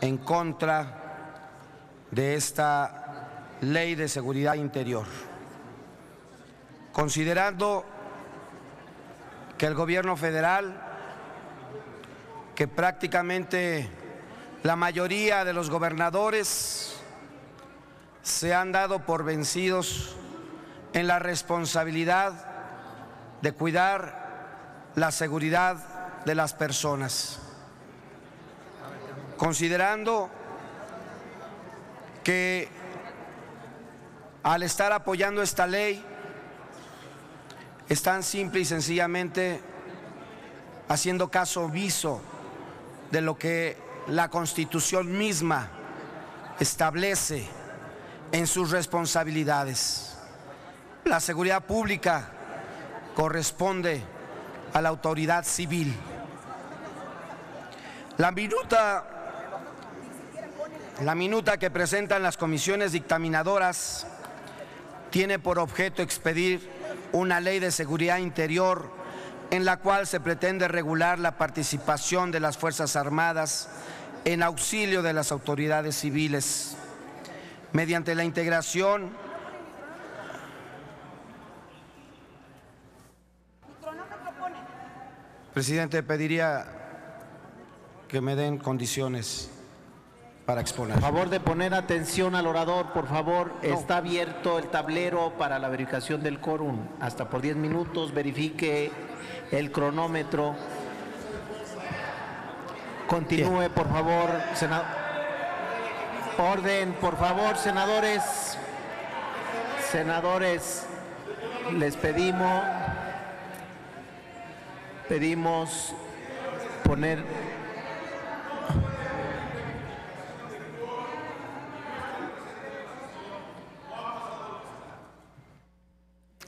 en contra de esta Ley de Seguridad Interior, considerando que el gobierno federal, que prácticamente la mayoría de los gobernadores se han dado por vencidos en la responsabilidad de cuidar la seguridad de las personas, considerando que al estar apoyando esta ley están simple y sencillamente haciendo caso omiso de lo que la Constitución misma establece en sus responsabilidades. La seguridad pública corresponde a la autoridad civil. La minuta que presentan las comisiones dictaminadoras tiene por objeto expedir una ley de seguridad interior en la cual se pretende regular la participación de las Fuerzas Armadas en auxilio de las autoridades civiles mediante la integración Presidente, pediría que me den condiciones para exponer. Por favor de poner atención al orador, por favor. No. Está abierto el tablero para la verificación del quórum. Hasta por 10 minutos, verifique el cronómetro. Continúe, bien. Por favor, senador. Orden, por favor, senadores. Senadores, les pedimos poner...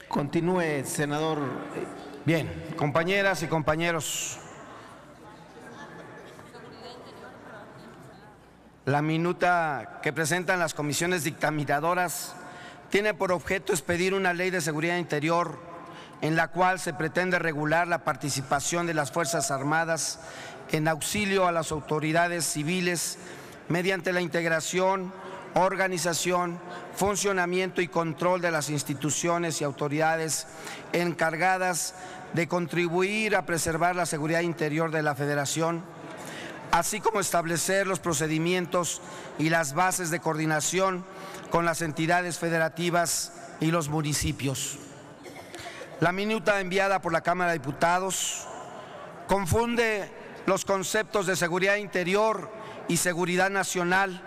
Continúe, senador. Bien, compañeras y compañeros. La minuta que presentan las comisiones dictaminadoras tiene por objeto expedir una ley de seguridad interior en la cual se pretende regular la participación de las Fuerzas Armadas en auxilio a las autoridades civiles mediante la integración, organización, funcionamiento y control de las instituciones y autoridades encargadas de contribuir a preservar la seguridad interior de la Federación, así como establecer los procedimientos y las bases de coordinación con las entidades federativas y los municipios. La minuta enviada por la Cámara de Diputados confunde los conceptos de seguridad interior y seguridad nacional,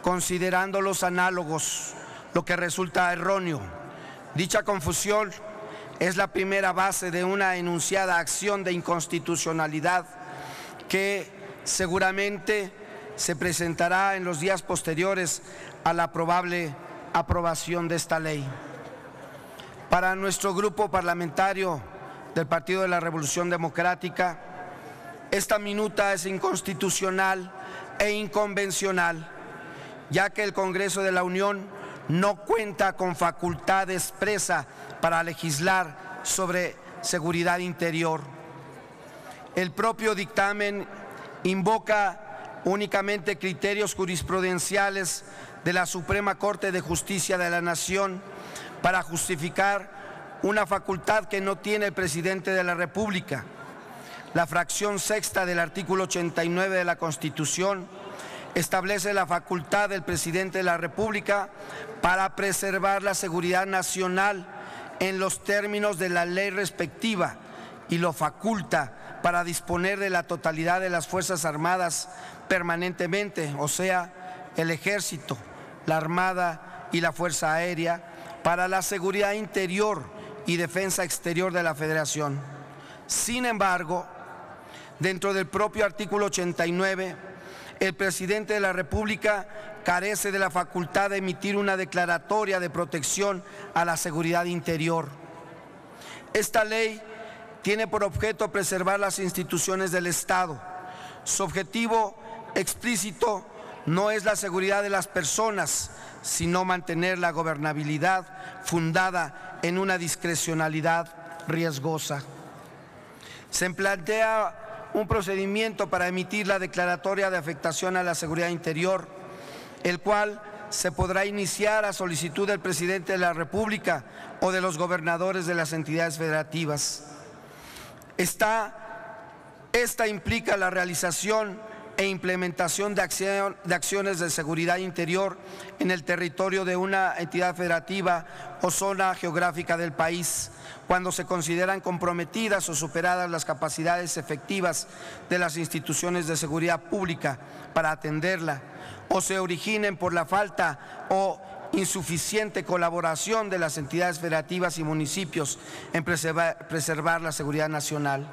considerándolos análogos, lo que resulta erróneo. Dicha confusión es la primera base de una enunciada acción de inconstitucionalidad que seguramente se presentará en los días posteriores a la probable aprobación de esta ley. Para nuestro grupo parlamentario del Partido de la Revolución Democrática, esta minuta es inconstitucional e inconvencional, ya que el Congreso de la Unión no cuenta con facultad expresa para legislar sobre seguridad interior. El propio dictamen invoca únicamente criterios jurisprudenciales de la Suprema Corte de Justicia de la Nación para justificar una facultad que no tiene el presidente de la República. La fracción sexta del artículo 89 de la Constitución establece la facultad del presidente de la República para preservar la seguridad nacional en los términos de la ley respectiva y lo faculta para disponer de la totalidad de las Fuerzas Armadas permanentemente, o sea, el Ejército, la Armada y la Fuerza Aérea, para la seguridad interior y defensa exterior de la Federación. Sin embargo, dentro del propio artículo 89, el presidente de la República carece de la facultad de emitir una declaratoria de protección a la seguridad interior. Esta ley tiene por objeto preservar las instituciones del Estado. Su objetivo explícito no es la seguridad de las personas, sino mantener la gobernabilidad fundada en una discrecionalidad riesgosa. Se plantea un procedimiento para emitir la declaratoria de afectación a la seguridad interior, el cual se podrá iniciar a solicitud del presidente de la República o de los gobernadores de las entidades federativas. Esta implica la realización e implementación de acciones de seguridad interior en el territorio de una entidad federativa o zona geográfica del país, cuando se consideran comprometidas o superadas las capacidades efectivas de las instituciones de seguridad pública para atenderla, o se originen por la falta o insuficiente colaboración de las entidades federativas y municipios en preservar la seguridad nacional.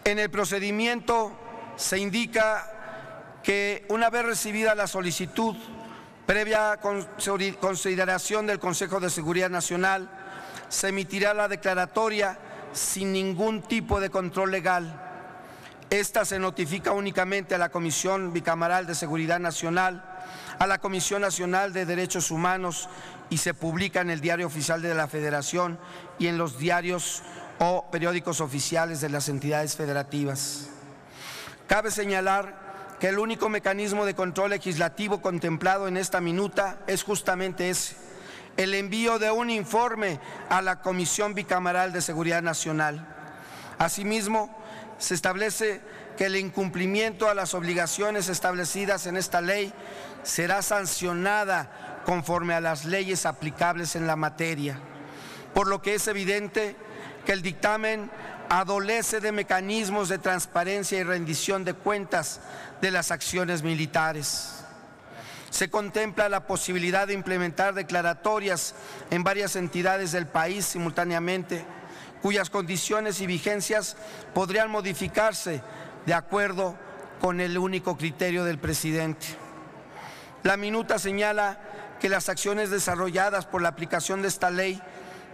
En el procedimiento se indica que una vez recibida la solicitud, previa consideración del Consejo de Seguridad Nacional, se emitirá la declaratoria sin ningún tipo de control legal. Esta se notifica únicamente a la Comisión Bicameral de Seguridad Nacional, a la Comisión Nacional de Derechos Humanos y se publica en el Diario Oficial de la Federación y en los diarios o periódicos oficiales de las entidades federativas. Cabe señalar que el único mecanismo de control legislativo contemplado en esta minuta es justamente ese, el envío de un informe a la Comisión Bicameral de Seguridad Nacional. Asimismo, se establece que el incumplimiento a las obligaciones establecidas en esta ley será sancionada conforme a las leyes aplicables en la materia, por lo que es evidente que el dictamen adolece de mecanismos de transparencia y rendición de cuentas de las acciones militares. Se contempla la posibilidad de implementar declaratorias en varias entidades del país simultáneamente, cuyas condiciones y vigencias podrían modificarse de acuerdo con el único criterio del presidente. La minuta señala que las acciones desarrolladas por la aplicación de esta ley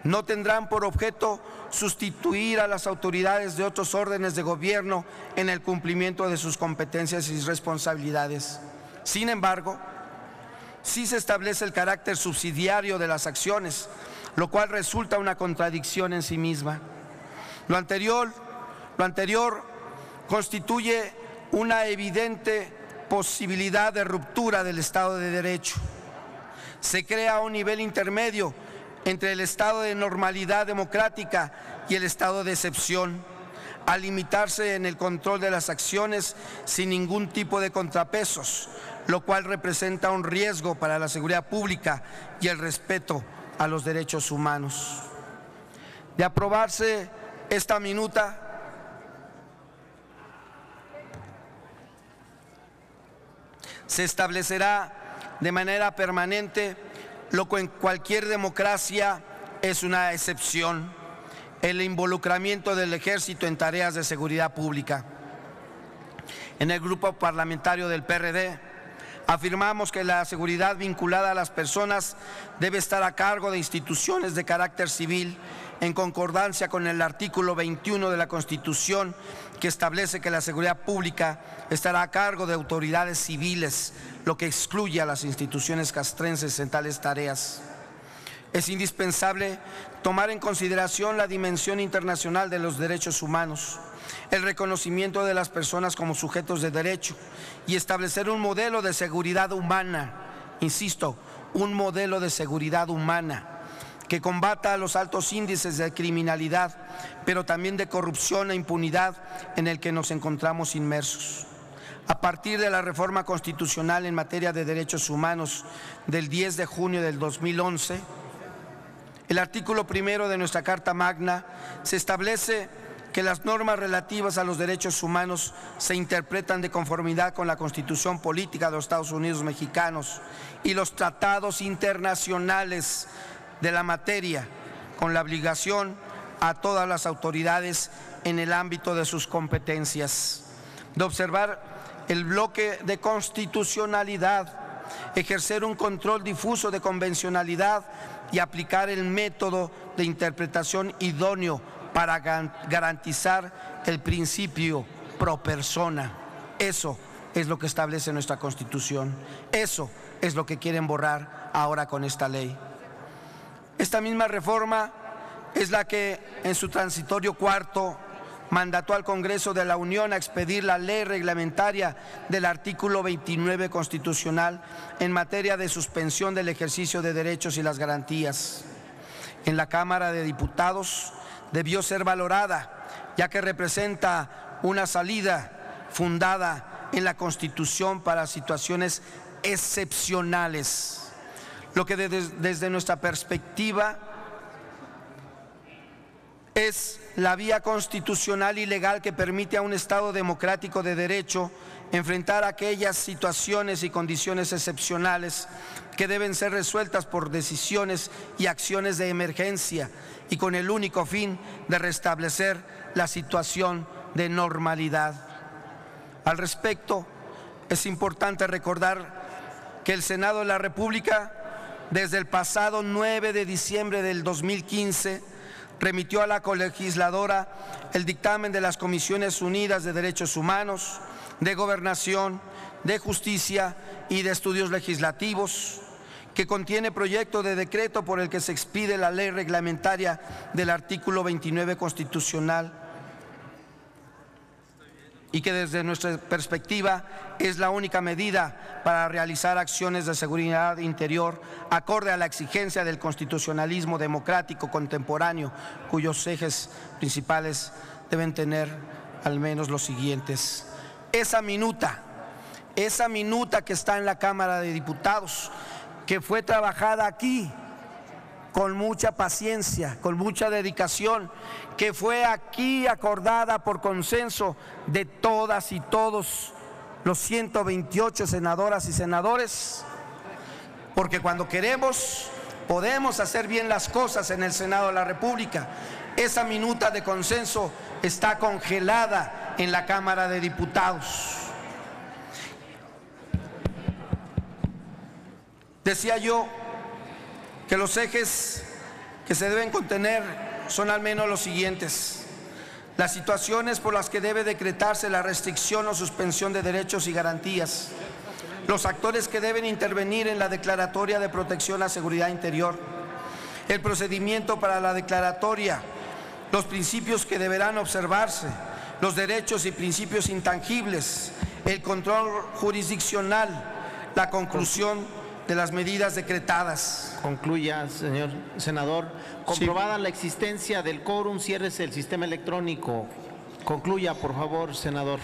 no tendrán por objeto sustituir a las autoridades de otros órdenes de gobierno en el cumplimiento de sus competencias y responsabilidades. Sin embargo, sí se establece el carácter subsidiario de las acciones, lo cual resulta una contradicción en sí misma. Lo anterior constituye una evidente posibilidad de ruptura del Estado de Derecho. Se crea un nivel intermedio entre el estado de normalidad democrática y el estado de excepción, al limitarse en el control de las acciones sin ningún tipo de contrapesos, lo cual representa un riesgo para la seguridad pública y el respeto a los derechos humanos. De aprobarse esta minuta, se establecerá de manera permanente lo que en cualquier democracia es una excepción: el involucramiento del Ejército en tareas de seguridad pública. En el grupo parlamentario del PRD afirmamos que la seguridad vinculada a las personas debe estar a cargo de instituciones de carácter civil, en concordancia con el artículo 21 de la Constitución, que establece que la seguridad pública estará a cargo de autoridades civiles, lo que excluye a las instituciones castrenses en tales tareas. Es indispensable tomar en consideración la dimensión internacional de los derechos humanos, el reconocimiento de las personas como sujetos de derecho y establecer un modelo de seguridad humana, insisto, un modelo de seguridad humana que combata los altos índices de criminalidad, pero también de corrupción e impunidad en el que nos encontramos inmersos. A partir de la reforma constitucional en materia de derechos humanos del 10 de junio del 2011, el artículo 1 de nuestra Carta Magna se establece que las normas relativas a los derechos humanos se interpretan de conformidad con la Constitución Política de los Estados Unidos Mexicanos y los tratados internacionales de la materia, con la obligación a todas las autoridades en el ámbito de sus competencias de observar el bloque de constitucionalidad, ejercer un control difuso de convencionalidad y aplicar el método de interpretación idóneo para garantizar el principio pro persona. Eso es lo que establece nuestra Constitución. Eso es lo que quieren borrar ahora con esta ley. Esta misma reforma es la que en su transitorio cuarto mandató al Congreso de la Unión a expedir la ley reglamentaria del artículo 29 constitucional en materia de suspensión del ejercicio de derechos y las garantías. En la Cámara de Diputados debió ser valorada, ya que representa una salida fundada en la Constitución para situaciones excepcionales, lo que desde nuestra perspectiva es la vía constitucional y legal que permite a un Estado democrático de derecho enfrentar aquellas situaciones y condiciones excepcionales que deben ser resueltas por decisiones y acciones de emergencia y con el único fin de restablecer la situación de normalidad. Al respecto, es importante recordar que el Senado de la República, desde el pasado 9 de diciembre del 2015, remitió a la colegisladora el dictamen de las Comisiones Unidas de Derechos Humanos, de Gobernación, de Justicia y de Estudios Legislativos, que contiene proyecto de decreto por el que se expide la ley reglamentaria del artículo 29 constitucional y que desde nuestra perspectiva es la única medida para realizar acciones de seguridad interior acorde a la exigencia del constitucionalismo democrático contemporáneo, cuyos ejes principales deben tener al menos los siguientes. Esa minuta que está en la Cámara de Diputados, que fue trabajada aquí con mucha paciencia, con mucha dedicación, que fue aquí acordada por consenso de todas y todos los 128 senadoras y senadores, porque cuando queremos podemos hacer bien las cosas en el Senado de la República. Esa minuta de consenso está congelada en la Cámara de Diputados. Decía yo que los ejes que se deben contener son al menos los siguientes: las situaciones por las que debe decretarse la restricción o suspensión de derechos y garantías, los actores que deben intervenir en la declaratoria de protección a seguridad interior, el procedimiento para la declaratoria, los principios que deberán observarse, los derechos y principios intangibles, el control jurisdiccional, la conclusión de las medidas decretadas. Concluya, señor senador. Comprobada la existencia del quórum, ciérrese el sistema electrónico. Concluya, por favor, senador.